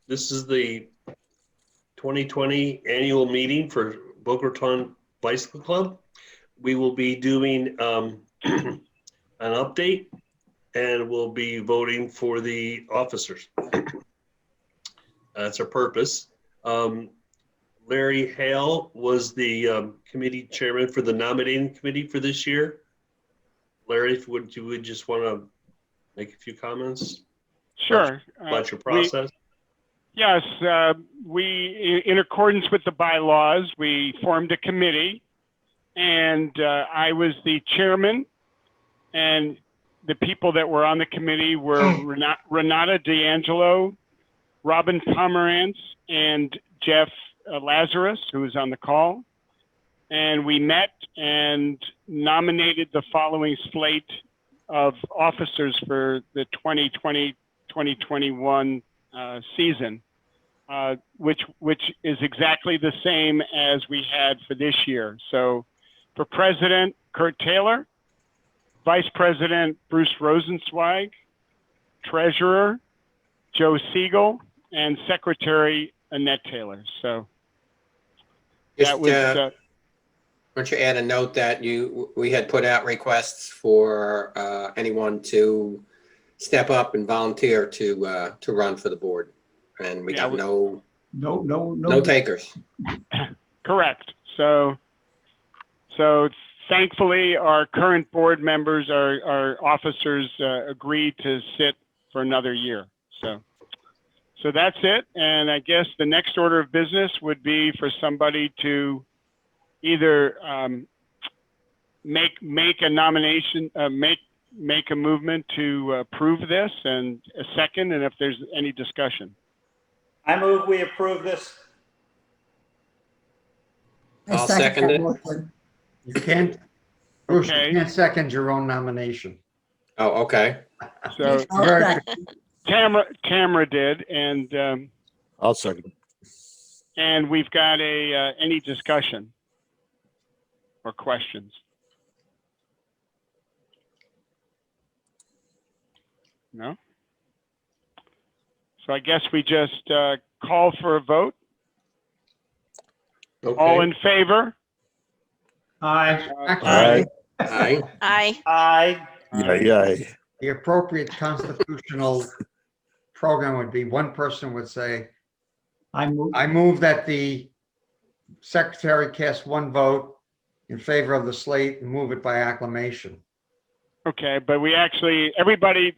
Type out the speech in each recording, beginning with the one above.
this is the 2020 annual meeting for Boca Raton Bicycle Club. We will be doing an update, and we'll be voting for the officers. That's our purpose. Larry Hale was the committee chairman for the nominating committee for this year. Larry, if you would just want to make a few comments? Sure. About your process? Yes, we, in accordance with the bylaws, we formed a committee, and I was the chairman, and the people that were on the committee were Renata D'Angelo, Robin Pomerantz, and Jeff Lazarus, who was on the call. And we met and nominated the following slate of officers for the 2020-2021 season, which is exactly the same as we had for this year. So for President, Kurt Taylor; Vice President, Bruce Rosenzweig; Treasurer, Joe Siegel; and Secretary, Annette Taylor. So that was... why don't you add a note that we had put out requests for anyone to step up and volunteer to run for the board, and we got no takers. Correct. So thankfully, our current board members, our officers, agreed to sit for another year. So that's it. And I guess the next order of business would be for somebody to either make a nomination, make a movement to approve this, and a second, and if there's any discussion. I move we approve this. I'll second it. You can't, Bruce, Okay. you can't second your own nomination. Oh, okay. So Tamara did, and I'll second. and we've got any discussion or questions? No? So I guess we just call for a vote. Okay. All in favor? Aye. Aye. Aye. Aye. Aye. Aye. The appropriate constitutional program would be one person would say, I move that the secretary cast one vote in favor of the slate and move it by acclamation. Okay, but we actually, everybody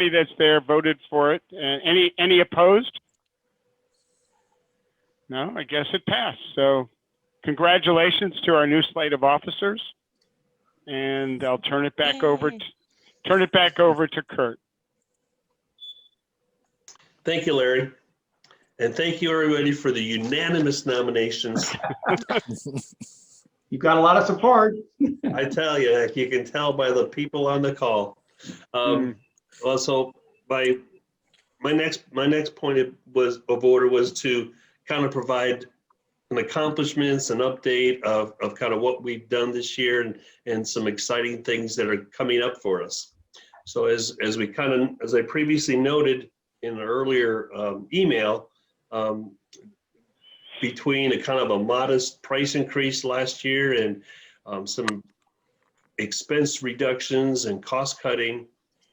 that's there voted for it. Any opposed? No, I guess it passed. So congratulations to our new slate of officers. And I'll turn it back over to Kurt. Thank you, Larry. And thank you, everybody, for the unanimous nominations. You've got a lot of support. I tell you, you can tell by the people on the call. Also, my next point of order was to kind of provide an accomplishments, an update of kind of what we've done this year and some exciting things that are coming up for us. So as I previously noted in an earlier email, between a kind of a modest price increase last year and some expense reductions and cost cutting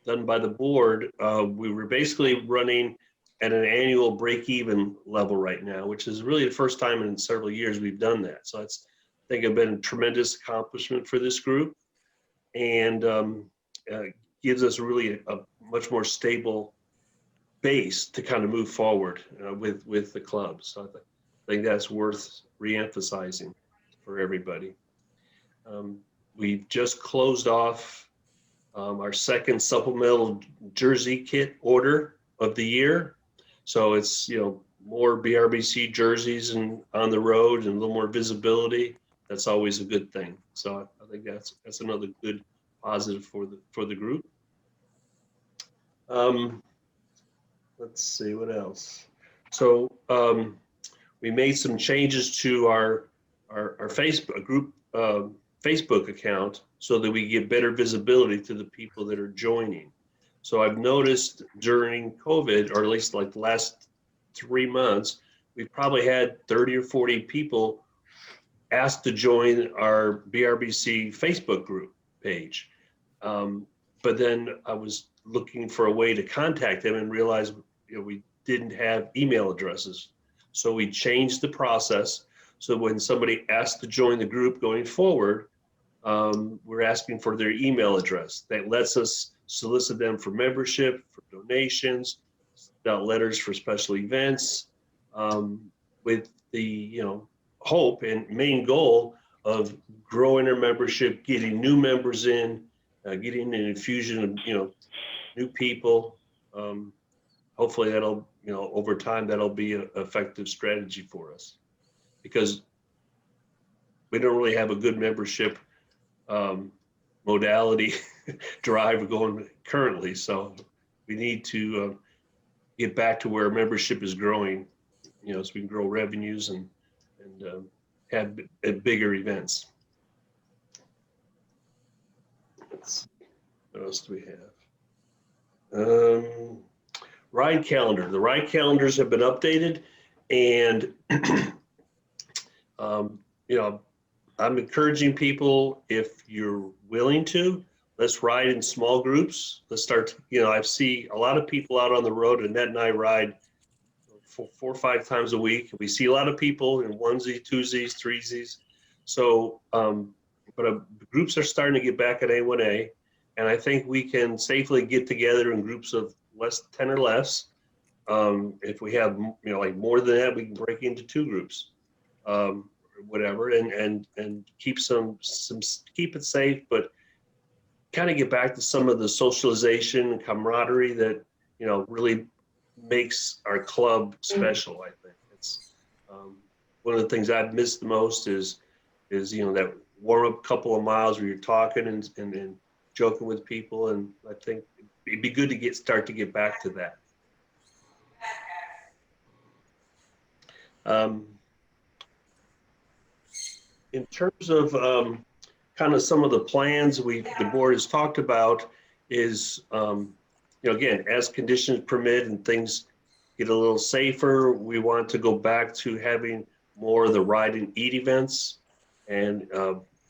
done by the board, we were basically running at an annual break-even level right now, which is really the first time in several years we've done that. So it's, I think, it's been a tremendous accomplishment for this group, and gives us really a much more stable base to kind of move forward with the club. So I think that's worth re-emphasizing for everybody. We've just closed off our second supplemental jersey kit order of the year. So it's, more BRBC jerseys and on the road and a little more visibility. That's always a good thing. So I think that's another good positive for the group. Let's see what else. So we made some changes to our Facebook group Facebook account so that we get better visibility to the people that are joining. So I've noticed during COVID, or at least like the last 3 months, we've probably had 30 or 40 people asked to join our BRBC Facebook group page. But then I was looking for a way to contact them and realized we didn't have email addresses. So we changed the process. So when somebody asks to join the group going forward, we're asking for their email address. That lets us solicit them for membership, for donations, letters for special events, with the hope and main goal of growing our membership, getting new members in, getting an infusion of new people. Hopefully that'll over time that'll be an effective strategy for us, because we don't really have a good membership modality drive going currently. So we need to get back to where membership is growing, so we can grow revenues and have bigger events. What else do we have? Ride calendar. The ride calendars have been updated, and I'm encouraging people, if you're willing to, let's ride in small groups. Let's start, I see a lot of people out on the road, and Annette and I ride 4 or 5 times a week. We see a lot of people in onesies, twosies, threesies. So, but groups are starting to get back at A1A, and I think we can safely get together in groups of 10 or less. If we have, like more than that, we can break into 2 groups. Whatever, and keep keep it safe, but kind of get back to some of the socialization and camaraderie that really makes our club special. I think it's one of the things I've missed the most is that warm up couple of miles where you're talking and joking with people, and I think it'd be good to start to get back to that. In terms of kind of some of the plans the board has talked about is, again, as conditions permit and things get a little safer, we want to go back to having more of the ride and eat events, and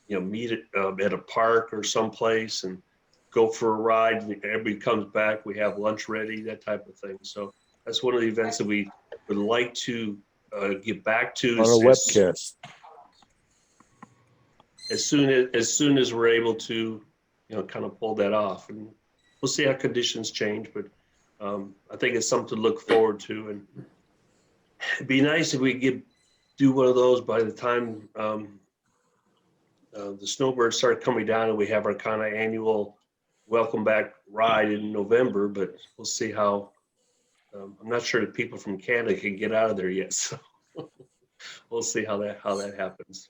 meet at a park or someplace and go for a ride, and everybody comes back, we have lunch ready, that type of thing. So that's one of the events that we would like to get back to On a webcast. as soon as we're able to, kind of pull that off. And we'll see how conditions change, but I think it's something to look forward to. And it'd be nice if we do one of those by the time the snowbirds start coming down and we have our kind of annual welcome back ride in November, but we'll see how. I'm not sure that people from Canada can get out of there yet, so we'll see how that happens.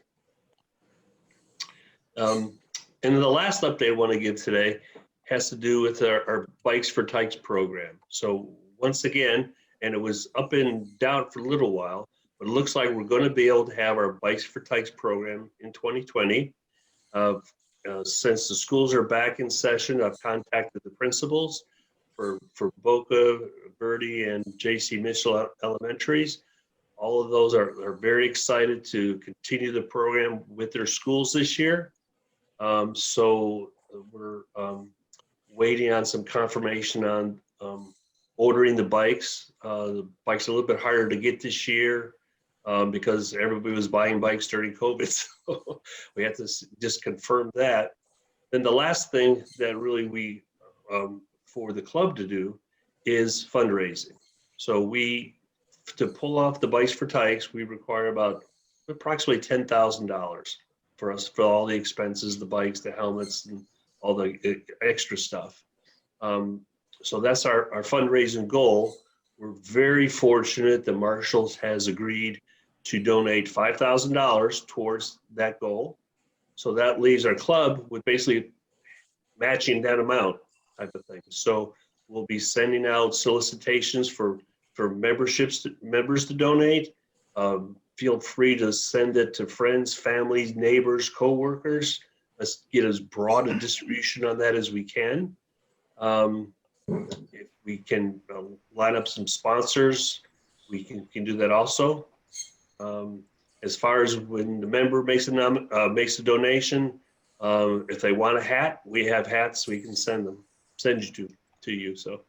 And then the last update I want to give today has to do with our Bikes for Tykes program. So once again, and it was up and down for a little while, but it looks like we're going to be able to have our Bikes for Tykes program in 2020. Since the schools are back in session, I've contacted the principals for Boca, Verde, and J.C. Mitchell Elementaries. All of those are very excited to continue the program with their schools this year. So we're waiting on some confirmation on ordering the bikes. The bikes are a little bit harder to get this year because everybody was buying bikes during COVID. So we have to just confirm that. Then the last thing that really we, for the club to do, is fundraising. So to pull off the Bikes for Tykes, we require about approximately $10,000 for all the expenses, the bikes, the helmets, and all the extra stuff. So that's our fundraising goal. We're very fortunate that Marshalls has agreed to donate $5,000 towards that goal. So that leaves our club with basically matching that amount type of thing. So we'll be sending out solicitations for members to donate. Feel free to send it to friends, families, neighbors, coworkers. Let's get as broad a distribution on that as we can. If we can line up some sponsors we can do that also. As far as when the member makes a donation, if they want a hat, we have hats we can send you to you. So,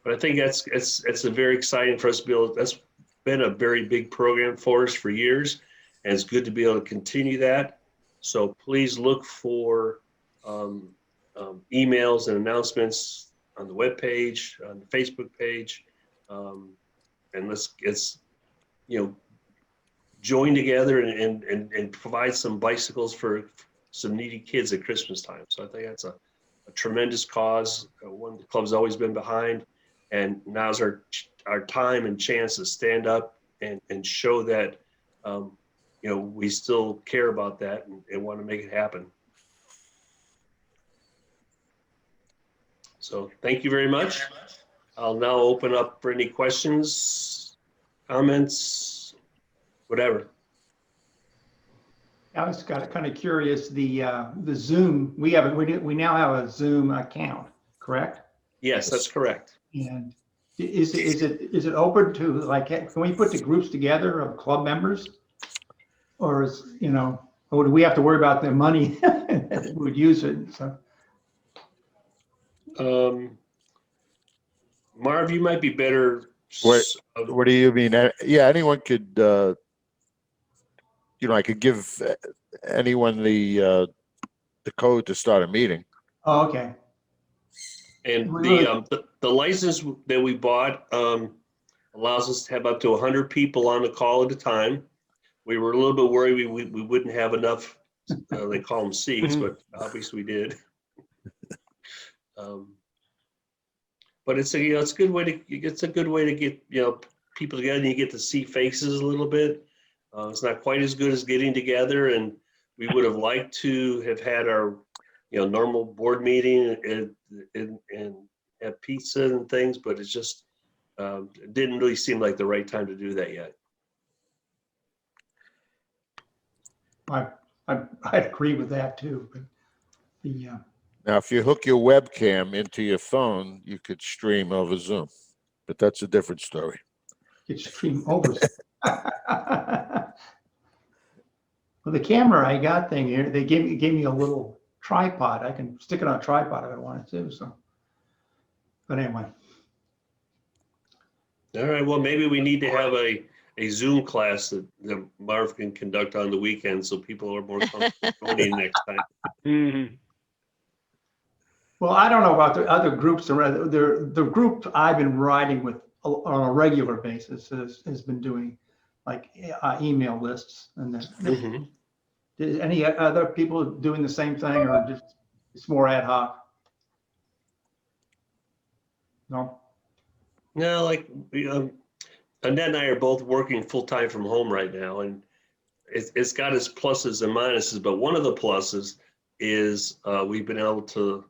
but I think it's a very exciting for us to be able. That's been a very big program for us for years, and it's good to be able to continue that. So please look for emails and announcements on the webpage, on the Facebook page, and let's join together and provide some bicycles for some needy kids at Christmas time. So I think that's a tremendous cause, one the club's always been behind, and now's our time and chance to stand up and show that we still care about that and want to make it happen. So thank you very much. I'll now open up for any questions, comments, whatever. I was kind of curious, the Zoom, we now have a Zoom account, correct? Yes, that's correct. And is it open to, like, can we put the groups together of club members? Or or do we have to worry about the money that we would use it? So. Marv, you might be better. What do you mean? Yeah, anyone could, I could give anyone the code to start a meeting. Oh, okay. And the license that we bought allows us to have up to 100 people on the call at a time. We were a little bit worried we wouldn't have enough, they call them seats, but obviously we did. But it's a good way to get people together, and you get to see faces a little bit. It's not quite as good as getting together, and we would have liked to have had our normal board meeting and have pizza and things, but it's just it didn't really seem like the right time to do that yet. I agree with that too, but Now, if you hook your webcam into your phone, you could stream over Zoom, but that's a different story. it's stream over. Well, the camera I got thing here, they gave me a little tripod. I can stick it on a tripod if I wanted to. So, but anyway. All right. Well, maybe we need to have a Zoom class that Marv can conduct on the weekend, so people are more comfortable joining next time. Mhm. Well, I don't know about the other groups. The group I've been riding with on a regular basis has been doing like email lists. And then, Mm-hmm. is any other people doing the same thing, or just it's more ad hoc? No. No, like Annette and I are both working full time from home right now, and it's got its pluses and minuses. But one of the pluses is we've been able to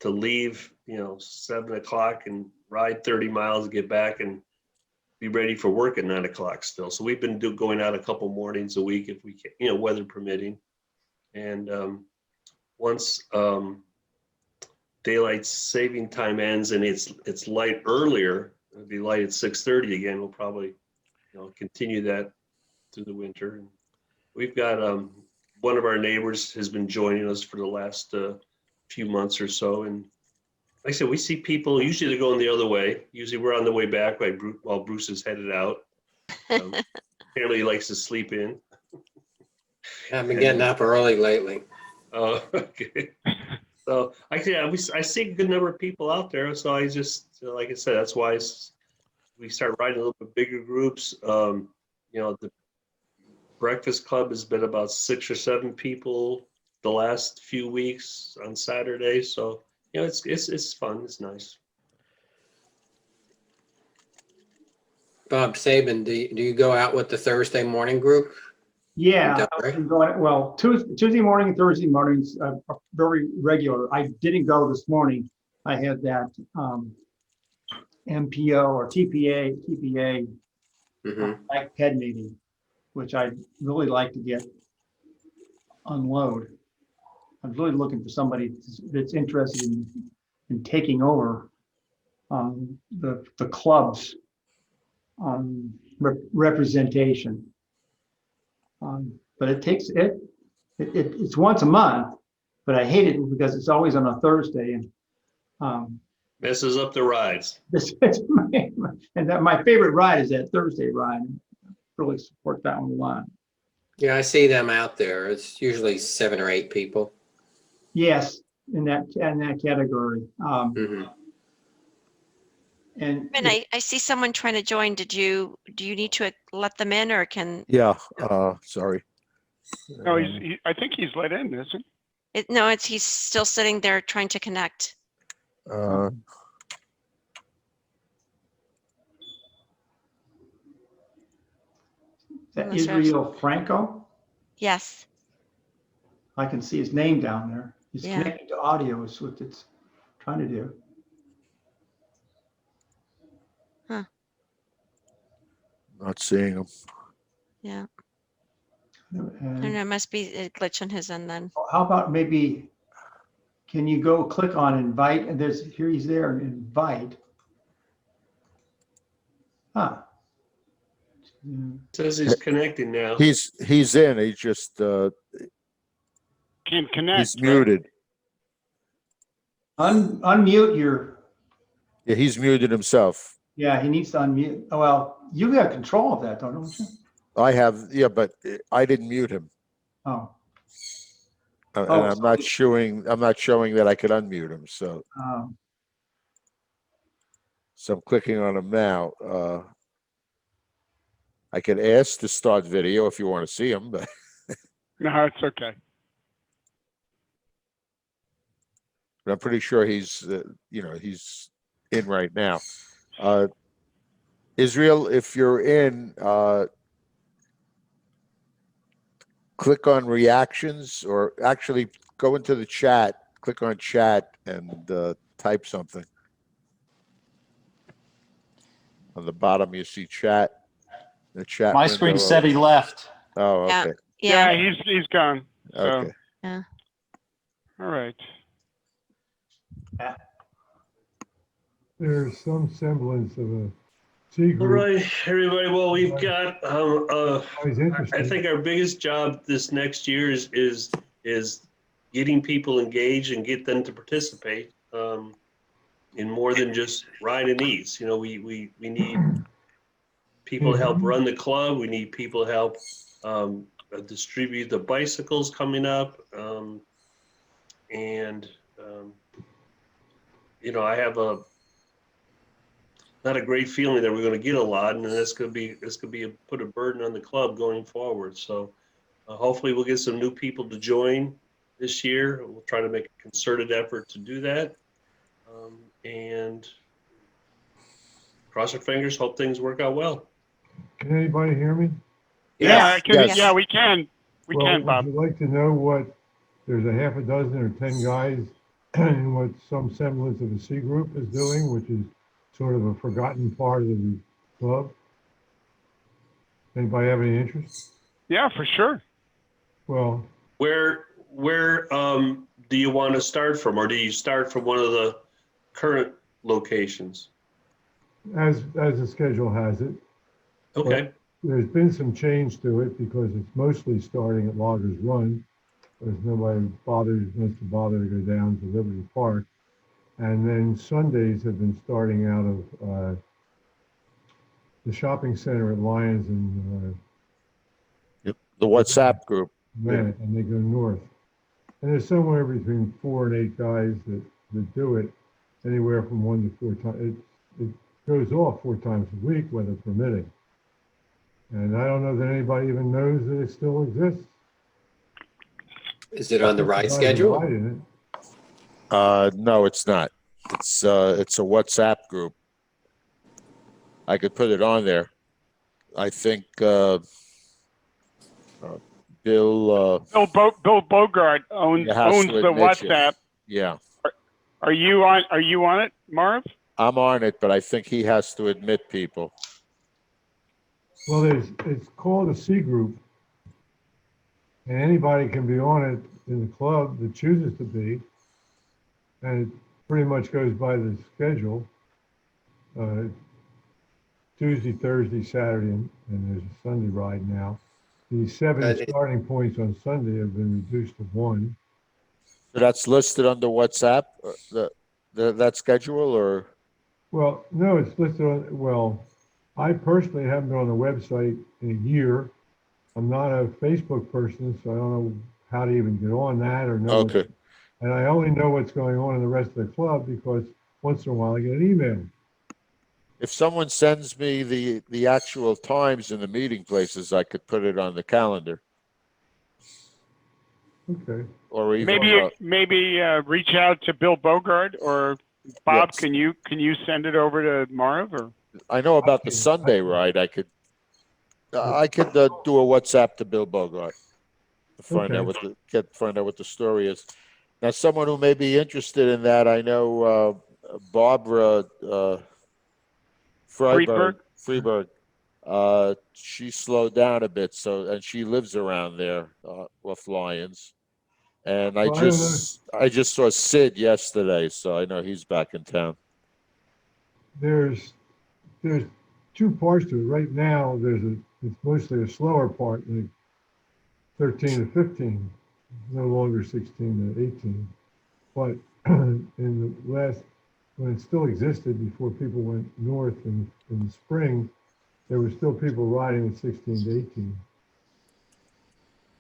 leave 7 o'clock and ride 30 miles, get back and be ready for work at 9 o'clock still. So we've been going out a couple mornings a week if we can, weather permitting. And once daylight saving time ends and it's light earlier, it'll be light at 6:30 again. We'll probably continue that through the winter. And we've got one of our neighbors has been joining us for the last few months or so, and like I said, we see people usually they're going the other way. Usually we're on the way back while Bruce is headed out. Apparently he likes to sleep in. I've been getting up early lately. Okay. So I see a good number of people out there. So I just, like I said, that's why we start riding a little bit bigger groups. The Breakfast Club has been about 6 or 7 people the last few weeks on Saturday. So, it's fun. It's nice. Bob Saban, do you go out with the Thursday morning group? Yeah, I've been going, well, Tuesday morning and Thursday mornings are very regular. I didn't go this morning. I had that MPO or TPA like PED meeting, which I'd really like to get unload. I'm really looking for somebody that's interested in taking over the clubs representation. But it takes it's once a month, but I hate it because it's always on a Thursday and Messes up the rides. and that my favorite ride is that Thursday ride. Really support that one a lot. Yeah, I see them out there. It's usually 7 or 8 people. Yes, in that category. Mhm. And And I see someone trying to join. Do you need to let them in or can Yeah, sorry. No, I think he's let in, isn't it? No, he's still sitting there trying to connect. Uh, is that Unless there's- Israel Franco? Yes. I can see his name down there. He's Yeah. connecting to audio is what it's trying to do. not seeing him. Yeah. I don't And know. It must be a glitch on his end then. how about maybe, can you go click on invite? And here he's there and invite. Huh. Says he's connecting now. He's in, he just, can't connect. he's right? muted. Unmute your, Yeah, he's muted himself. yeah, he needs to unmute. Oh, well, you got control of that, don't you? I have, yeah, but I didn't mute him. Oh, And Oh, I'm so not showing that I could unmute him, so um, I'm clicking on him now. I could ask to start video if you want to see him, but No, it's okay. I'm pretty sure he's, he's in right now. Israel, if you're in, click on reactions, or actually go into the chat, click on chat and type something. On the bottom, you see chat. The chat My window. screen said he left. Oh, Yeah. okay. Yeah. Yeah, he's gone. So, Okay. Yeah. all right. There's some semblance of a C All group. right, everybody. Well, we've got. Always I interesting. think our biggest job this next year is getting people engaged and get them to participate in more than just ride and eats. We need people to help run the club. We need people to help distribute the bicycles coming up, and I have not a great feeling that we're going to get a lot, and this could be put a burden on the club going forward. So hopefully we'll get some new people to join this year. We'll try to make a concerted effort to do that, and cross our fingers. Hope things work out well. Can anybody hear me? Yeah, I can. Yes. Yeah, we can. We can, Bob. Would you like to know what, there's a half a dozen or 10 guys in what some semblance of a C group is doing, which is sort of a forgotten part of the club? Anybody have any interest? Yeah, for sure. Well, Where do you want to start from, or do you start from one of the current locations? as the schedule has it, Okay. there's been some change to it because it's mostly starting at Loggers Run. There's nobody wants to bother to go down to Liberty Park. And then Sundays have been starting out of the shopping center at Lions and The WhatsApp group. Atlantic, and they go north. And there's somewhere between 4 and 8 guys that do it, anywhere from 1 to 4 times. It goes off 4 times a week, weather permitting. And I don't know that anybody even knows that it still exists. Is it on the ride Everybody's schedule? riding it. No, it's not. It's a WhatsApp group. I could put it on there. I think Bill Bill Bogart owns You have to the admit it. WhatsApp. yeah, Are you on it, Marv? I'm on it, but I think he has to admit people. Well, it's called a C group. And anybody can be on it in the club that chooses to be. And it pretty much goes by the schedule. Tuesday, Thursday, Saturday, and there's a Sunday ride now. The 7 it- starting points on Sunday have been reduced to 1. So that's listed under WhatsApp, that schedule, or? Well, no, it's listed on, well, I personally haven't been on the website in a year. I'm not a Facebook person, so I don't know how to even get on that or know. Okay. And I only know what's going on in the rest of the club because once in a while I get an email. If someone sends me the actual times in the meeting places, I could put it on the calendar, Okay. or even, Maybe reach out to Bill Bogart or Bob. Yes. Can you send it over to Marv or? I know about the Sunday ride. I could do a WhatsApp to Bill Bogart to find out find out what the story is. Now, someone who may be interested in that, I know Barbara Freeberg. She slowed down a bit, and she lives around there off Lyons. And Well, I don't know. I just saw Sid yesterday, so I know he's back in town. There's 2 parts to it. Right now, it's mostly a slower part, like 13 to 15, no longer 16 to 18. But in the last, when it still existed before people went north in the spring, there were still people riding at 16 to 18.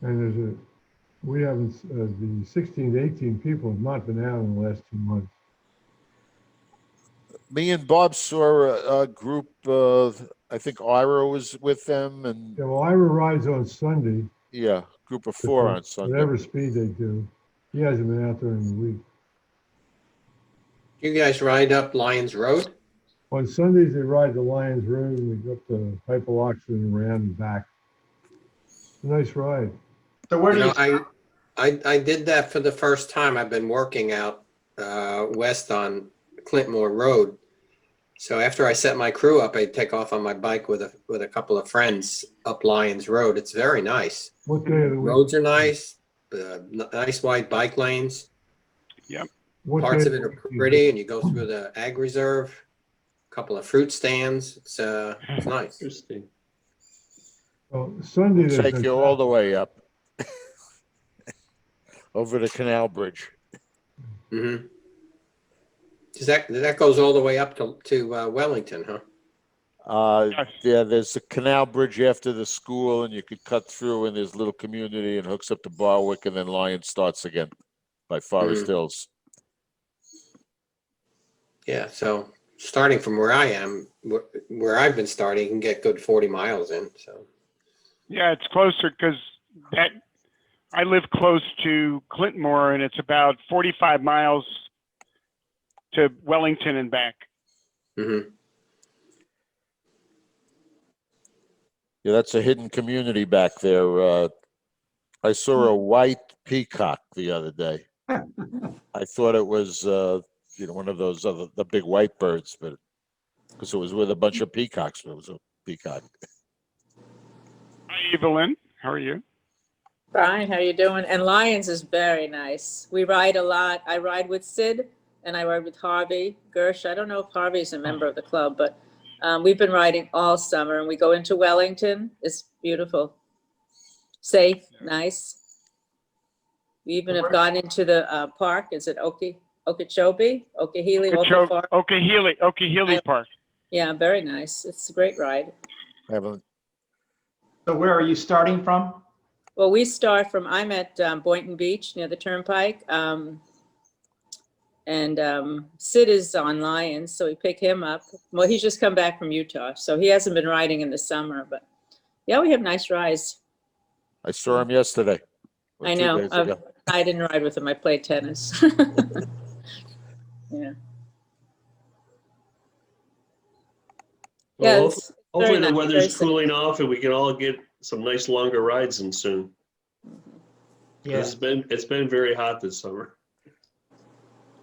And we haven't, the 16 to 18 people have not been out in the last 2 months. Me and Bob saw a group of, I think Ira was with them, and Yeah, well, Ira rides on Sunday. yeah, group of 4 on Sunday. Whatever speed they do. He hasn't been out during the week. You guys ride up Lions Road? On Sundays, they ride the Lions Road and we go up to Hyperloxton and around and back. It's a nice ride. So where do you, I did that for the first time. I've been working out west on Clintmore Road. So after I set my crew up, I'd take off on my bike with a couple of friends up Lions Road. It's very nice. What day of the week? Roads are nice, nice wide bike lanes. Yep. What Parts day of it are pretty, and you go through the ag reserve, a couple of fruit stands. It's nice. Interesting. Well, Sunday, there's Take no you all the way up over the canal bridge. Mm-hmm. That goes all the way up to Wellington, huh? Yeah, there's a canal bridge after the school, and you could cut through, and there's a little community and hooks up to Barwick, and then Lyon starts again by Forest Hills. Yeah, so starting from where I am, where I've been starting, you can get good 40 miles in. So Yeah, it's closer because I live close to Clintmore, and it's about 45 miles to Wellington and back. mm-hmm. Yeah, that's a hidden community back there. I saw a white peacock the other day. I thought it was, one of those the big white birds, but because it was with a bunch of peacocks, but it was a peacock. Hi, Evelyn. How are you? Fine, how you doing? And Lions is very nice. We ride a lot. I ride with Sid and I ride with Harvey Gersh. I don't know if Harvey's a member of the club, but we've been riding all summer and we go into Wellington. It's beautiful. Safe, nice. We even have gone into the park. Is it Okeechobee? Okeechobee Park. Yeah, very nice. It's a great ride. Evelyn. so where are you starting from? Well, I'm at Boynton Beach near the Turnpike. And Sid is on Lions, so we pick him up. Well, he's just come back from Utah, so he hasn't been riding in the summer, but yeah, we have nice rides. I saw him yesterday. I know. I didn't ride with him. I played tennis. Yeah. Well, it's hopefully very the nice, weather's very safe. cooling off and we can all get some nice longer rides in soon. Yeah. It's been very hot this summer.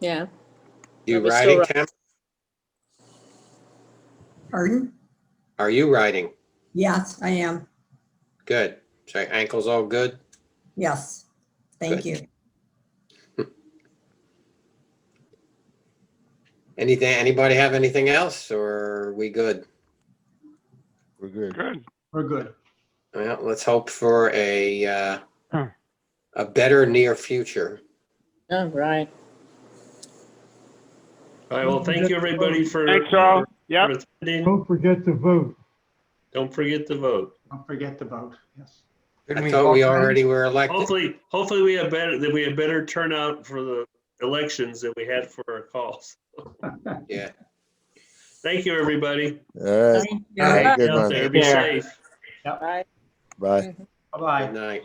Yeah. You We're riding, still Cam? Pardon? Are you riding? Yes, I am. Good. So ankles all good? Yes. Thank Good. you. Anybody have anything else, or are we good? We're good. Good. We're good. Well, let's hope for a better near future. Oh, right. All right, well, thank you, everybody, for Thanks all. Yep. for attending. Don't forget to vote. Don't forget to vote. Don't forget to vote. Yes. Didn't I thought we vote? already were elected. Hopefully we have better turnout for the elections than we had for our calls. Yeah. Thank you, everybody. All right. Yeah. Have a good Out one. there, be Yeah. safe. Bye. Bye. Bye-bye. Good night.